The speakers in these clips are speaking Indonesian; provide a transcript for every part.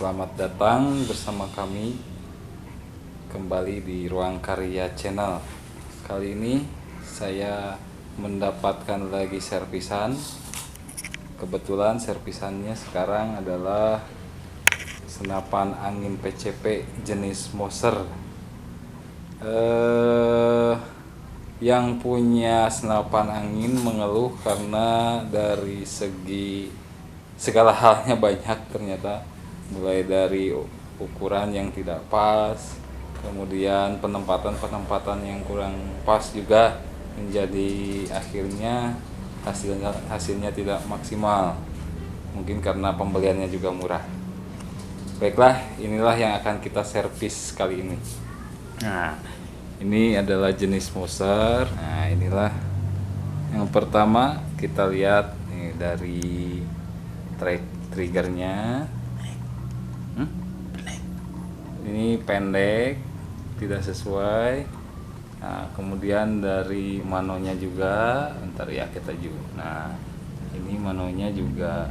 Selamat datang bersama kami kembali di Ruang Karya Channel. Kali ini saya mendapatkan lagi servisan. Kebetulan servisannya sekarang adalah senapan angin PCP jenis Moser. Yang punya senapan angin mengeluh karena dari segi segala halnya banyak ternyata, mulai dari ukuran yang tidak pas, kemudian penempatan yang kurang pas juga, menjadi akhirnya hasilnya tidak maksimal, mungkin karena pembeliannya juga murah. Baiklah, inilah yang akan kita servis kali ini. Nah, ini adalah jenis Moser. Nah, inilah yang pertama, kita lihat nih dari triggernya. Ini pendek, tidak sesuai. Nah, kemudian dari manonya juga, bentar ya kita juga. Nah, ini manonya juga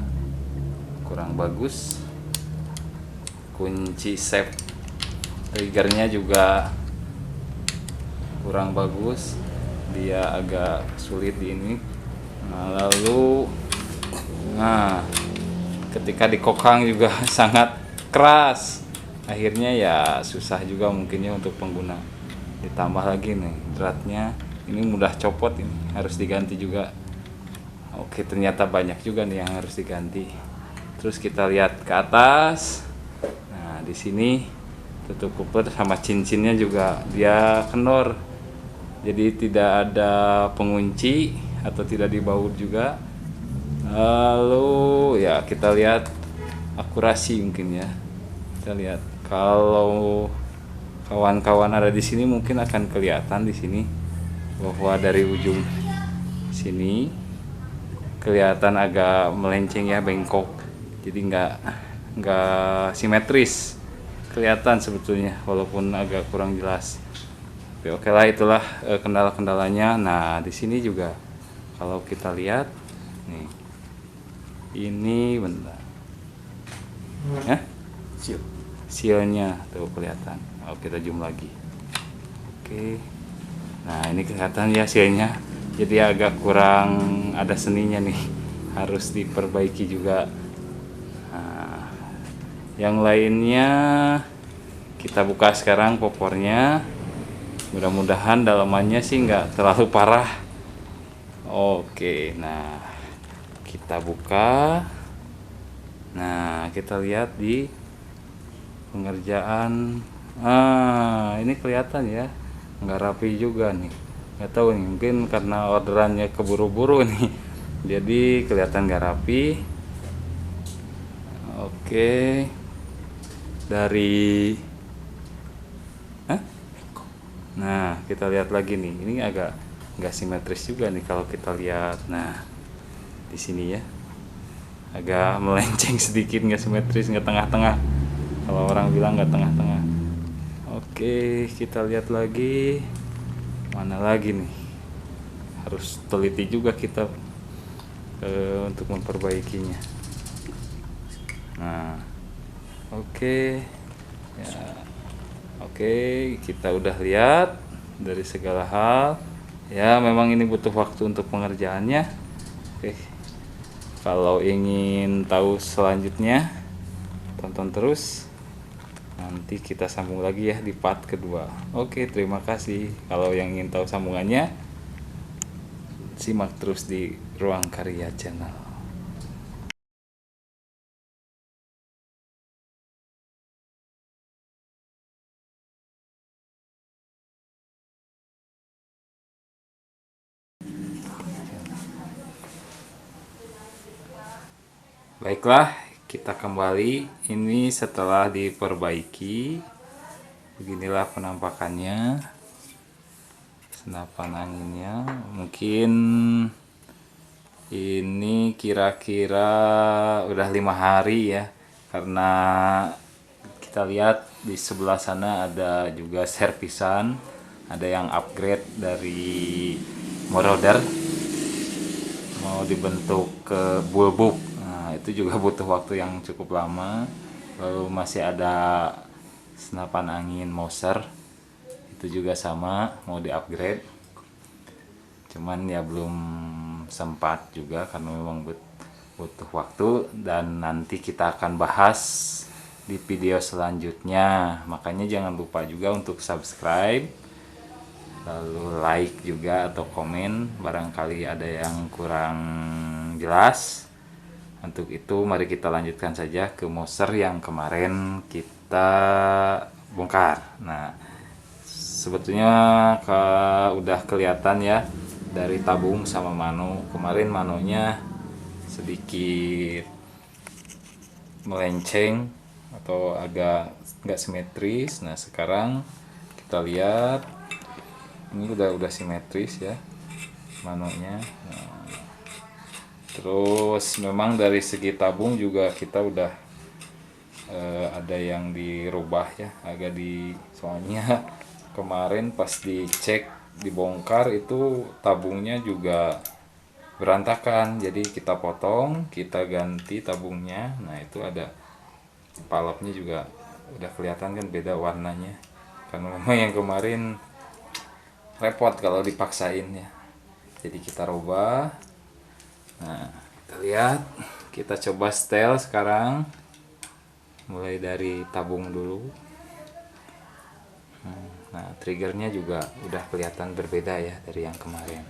kurang bagus. Kunci save triggernya juga kurang bagus, dia agak sulit di ini. Nah, ketika dikokang juga sangat keras, akhirnya ya susah juga mungkinnya untuk pengguna. Ditambah lagi nih dratnya ini mudah copot, ini harus diganti juga. Oke, ternyata banyak juga nih yang harus diganti. Terus kita lihat ke atas. Nah, di sini tutup kupler sama cincinnya juga dia kendor, jadi tidak ada pengunci atau tidak dibaut juga. Lalu ya kita lihat akurasi mungkin ya. Kita lihat kalau kawan-kawan ada di sini mungkin akan kelihatan di sini bahwa dari ujung sini kelihatan agak melenceng ya, bengkok. Jadi nggak simetris kelihatan sebetulnya, walaupun agak kurang jelas. Oke lah, itulah kendala-kendalanya. Nah, di sini juga kalau kita lihat nih, ini bentar ya, sealnya tuh kelihatan. Kita zoom lagi. Oke, nah ini kelihatan ya sealnya, jadi agak kurang ada seninya nih, harus diperbaiki juga. Nah, yang lainnya kita buka sekarang popornya. Mudah-mudahan dalamannya sih nggak terlalu parah. Oke, nah kita buka. Nah, kita lihat di pengerjaan. Ini kelihatan ya, nggak rapi juga nih. Nggak tahu nih, mungkin karena orderannya keburu-buru nih, jadi kelihatan nggak rapi. Oke, dari nah kita lihat lagi nih, ini agak nggak simetris juga nih kalau kita lihat. Nah, di sini ya agak melenceng sedikit, nggak simetris, nggak tengah-tengah. Kalau orang bilang nggak tengah-tengah. Oke, kita lihat lagi, mana lagi nih, harus teliti juga kita untuk memperbaikinya. Nah, oke ya. Oke, kita udah lihat dari segala hal. Ya, memang ini butuh waktu untuk pengerjaannya. Oke. Kalau ingin tahu selanjutnya, tonton terus. Nanti kita sambung lagi ya di part kedua. Oke, terima kasih. Kalau yang ingin tahu sambungannya, simak terus di Ruang Karya Channel. Baiklah, kita kembali. Ini setelah diperbaiki, beginilah penampakannya senapan anginnya. Mungkin ini kira-kira udah 5 hari ya, karena kita lihat di sebelah sana ada juga servisan, ada yang upgrade dari moroder, mau dibentuk ke bulbuk. Nah, itu juga butuh waktu yang cukup lama. Lalu masih ada senapan angin Moser, itu juga sama mau di-upgrade. Cuman ya belum sempat juga karena memang butuh waktu, dan nanti kita akan bahas di video selanjutnya. Makanya jangan lupa juga untuk subscribe, lalu like juga atau komen barangkali ada yang kurang jelas. Untuk itu mari kita lanjutkan saja ke Moser yang kemarin kita bongkar. Nah, sebetulnya udah kelihatan ya dari tabung sama mano. Kemarin manonya sedikit melenceng atau agak nggak simetris. Nah, sekarang kita lihat ini udah simetris ya manonya. Nah, terus memang dari segi tabung juga kita udah ada yang dirubah ya, agak soalnya kemarin pas dicek dibongkar itu tabungnya juga berantakan, jadi kita potong, kita ganti tabungnya. Nah, itu ada palopnya juga udah kelihatan kan beda warnanya, karena memang yang kemarin repot kalau dipaksain ya, jadi kita rubah. Nah, kita lihat, kita coba setel sekarang, mulai dari tabung dulu. Nah, triggernya juga udah kelihatan berbeda ya dari yang kemarin.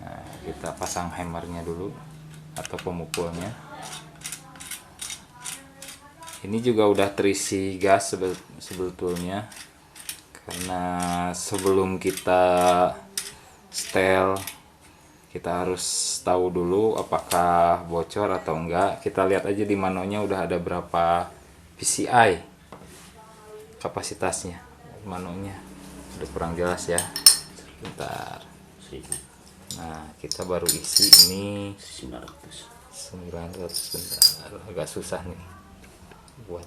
Nah, kita pasang hammernya dulu atau pemukulnya. Ini juga udah terisi gas sebetulnya, karena sebelum kita setel kita harus tahu dulu apakah bocor atau enggak. Kita lihat aja di manonya udah ada berapa PCI kapasitasnya. Manonya udah kurang jelas ya. Bentar. Nah, kita baru isi ini 900. Bentar, agak susah nih buat.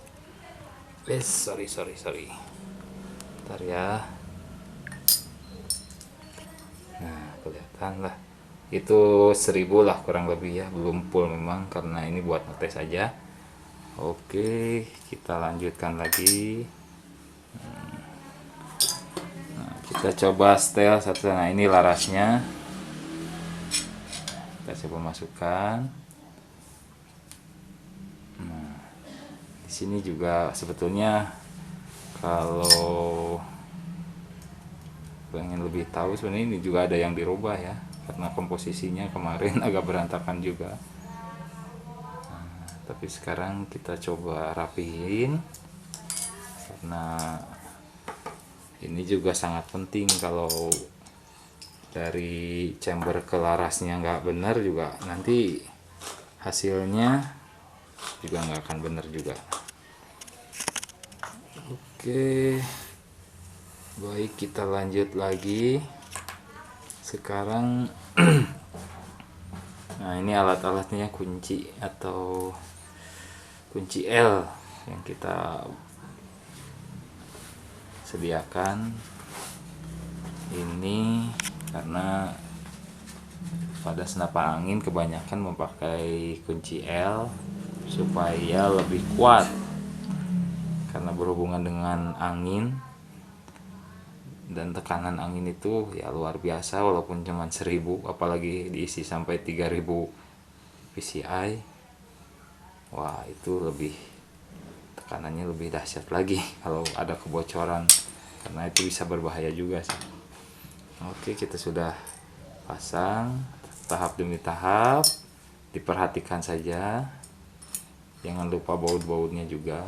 Sorry. Bentar ya. Nah, kelihatan lah. Itu 1000 lah kurang lebih ya, belum full memang karena ini buat ngetes aja. Oke, kita lanjutkan lagi. Nah, kita coba setel satu. Nah, ini larasnya. Kita coba masukkan. Nah, di sini juga sebetulnya kalau pengen lebih tahu sebenarnya ini juga ada yang dirubah ya, karena komposisinya kemarin agak berantakan juga. Nah, tapi sekarang kita coba rapihin, karena ini juga sangat penting. Kalau dari chamber ke larasnya nggak benar juga, nanti hasilnya juga nggak akan benar juga. Oke, baik, kita lanjut lagi sekarang. Nah, ini alat-alatnya, kunci atau kunci L yang kita sediakan ini, karena pada senapan angin kebanyakan memakai kunci L supaya lebih kuat, karena berhubungan dengan angin dan tekanan angin itu ya luar biasa. Walaupun cuma 1000, apalagi diisi sampai 3000 PCI, wah itu lebih, tekanannya lebih dahsyat lagi kalau ada kebocoran, karena itu bisa berbahaya juga sih. Oke, kita sudah pasang tahap demi tahap, diperhatikan saja, jangan lupa baut-bautnya juga.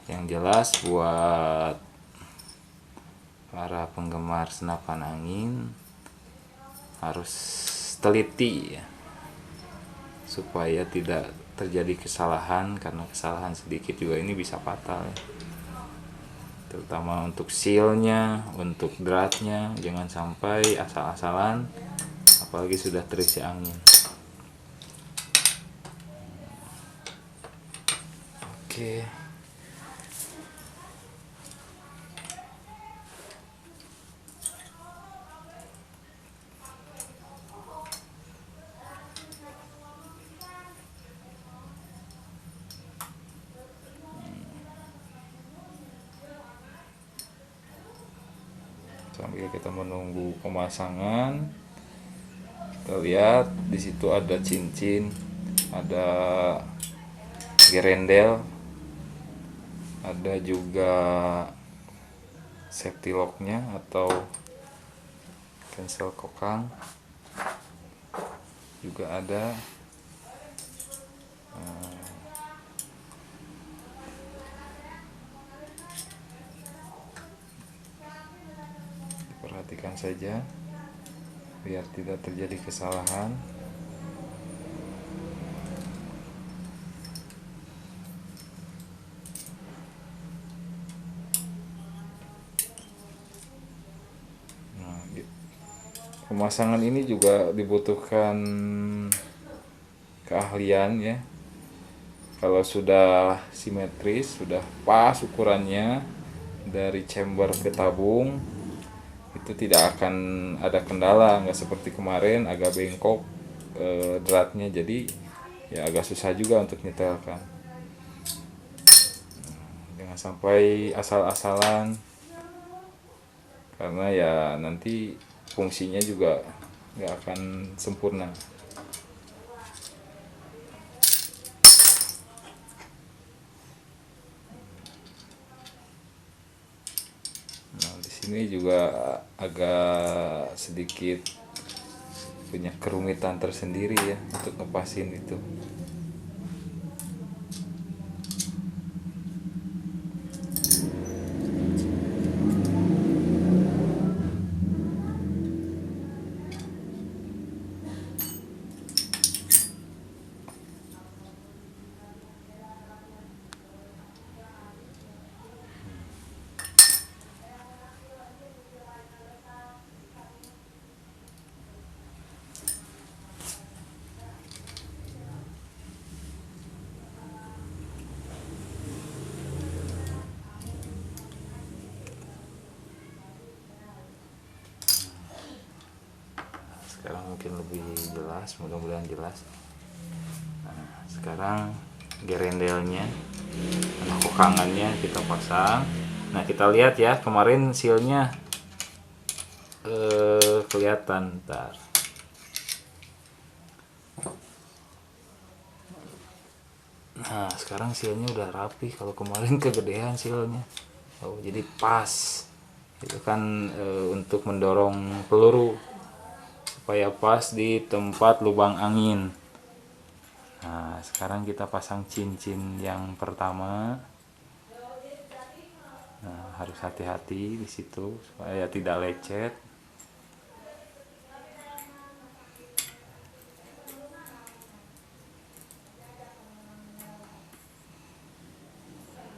Yang jelas buat para penggemar senapan angin harus teliti ya, supaya tidak terjadi kesalahan, karena kesalahan sedikit juga ini bisa fatal ya. Terutama untuk sealnya, untuk dratnya, jangan sampai asal-asalan, apalagi sudah terisi angin. Oke. Sambil kita menunggu pemasangan, kita lihat di situ ada cincin, ada gerendel, ada juga safety locknya atau cancel kokang juga ada. Perhatikan saja biar tidak terjadi kesalahan. Nah, pemasangan ini juga dibutuhkan keahlian ya. Kalau sudah simetris, sudah pas ukurannya dari chamber ke tabung, itu tidak akan ada kendala, nggak seperti kemarin agak bengkok dratnya, jadi ya agak susah juga untuk nyetelkan. Jangan sampai asal-asalan, karena ya nanti fungsinya juga nggak akan sempurna. Nah, di sini juga agak sedikit punya kerumitan tersendiri ya untuk ngepasin itu. Sekarang mungkin lebih jelas, mudah-mudahan jelas. Nah, sekarang gerendelnya, nah, kokangannya kita pasang. Nah, kita lihat ya, kemarin sealnya kelihatan. Ntar. Nah, sekarang sealnya udah rapi. Kalau kemarin kegedean sealnya. Oh, jadi pas. Itu kan untuk mendorong peluru supaya pas di tempat lubang angin. Nah, sekarang kita pasang cincin yang pertama. Nah, harus hati-hati di situ supaya tidak lecet.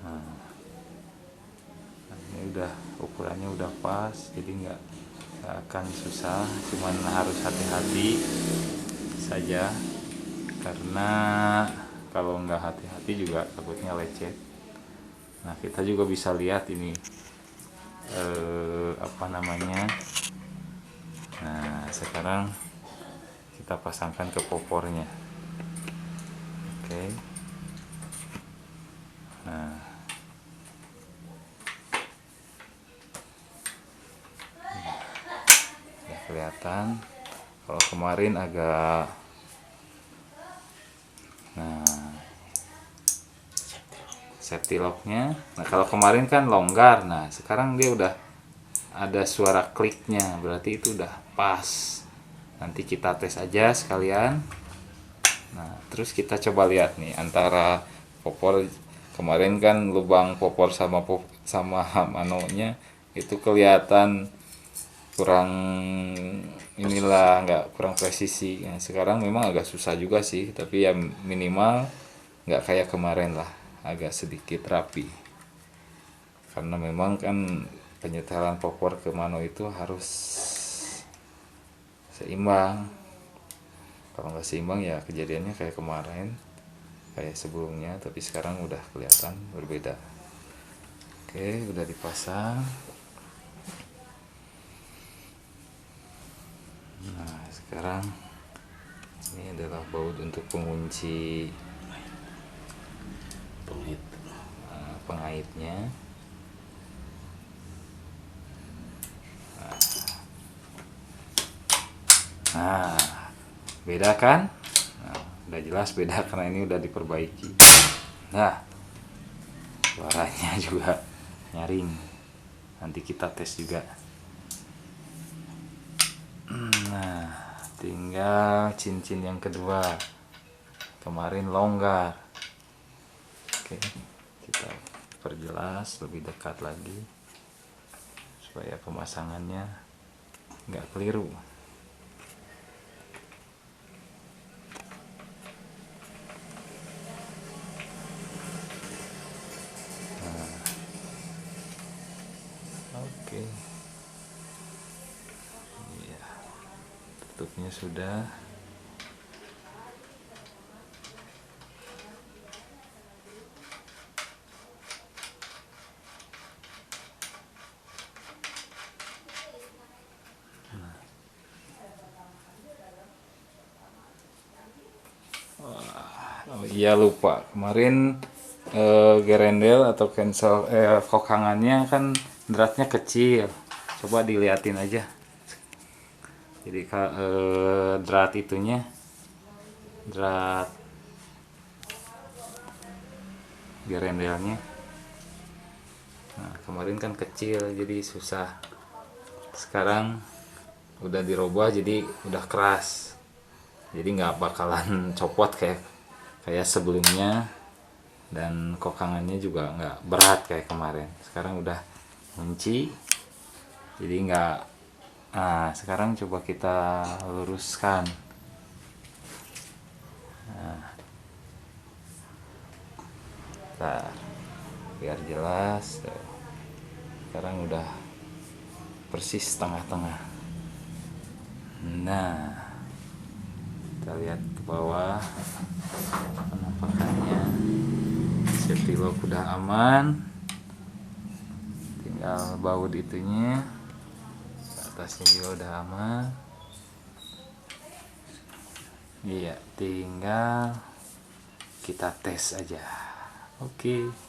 Nah, ini udah ukurannya udah pas, jadi nggak akan susah, cuman harus hati-hati saja, karena kalau nggak hati-hati juga takutnya lecet. Nah, kita juga bisa lihat ini apa namanya. Nah, sekarang kita pasangkan ke popornya. Oke. Nah, udah kelihatan. Kalau kemarin agak, nah, safety locknya. Nah, kalau kemarin kan longgar. Nah, sekarang dia udah ada suara kliknya, berarti itu udah pas. Nanti kita tes aja sekalian. Nah, terus kita coba lihat nih antara popor kemarin kan lubang popor sama manonya itu kelihatan kurang inilah, nggak kurang presisi. Nah, sekarang memang agak susah juga sih, tapi ya minimal nggak kayak kemarin lah, agak sedikit rapi. Karena memang kan penyetelan popor ke mano itu harus seimbang. Kalau nggak seimbang ya kejadiannya kayak kemarin, kayak sebelumnya, tapi sekarang udah kelihatan berbeda. Oke, udah dipasang. Nah, sekarang ini adalah baut untuk pengunci pengaitnya. Nah, Nah, beda kan? Nah, udah jelas beda karena ini udah diperbaiki. Nah, suaranya juga nyaring. Nanti kita tes juga. Nah, tinggal cincin yang kedua. Kemarin longgar. Oke, kita perjelas lebih dekat lagi supaya pemasangannya nggak keliru. Oke, iya, tutupnya sudah. Oh iya, lupa kemarin gerendel atau cancel kokangannya kan dratnya kecil. Coba diliatin aja. Jadi drat itunya, drat gerendelnya. Nah, kemarin kan kecil jadi susah. Sekarang udah dirubah jadi udah keras. Jadi nggak bakalan copot kayak sebelumnya, dan kokangannya juga nggak berat kayak kemarin. Sekarang udah kunci, jadi nggak. Nah, sekarang coba kita luruskan. Nah, biar jelas. Sekarang udah persis tengah-tengah. Nah, kita lihat ke bawah penampakannya. Safety lock udah aman, tinggal baut itunya, atasnya juga udah aman. Iya, tinggal kita tes aja. Oke.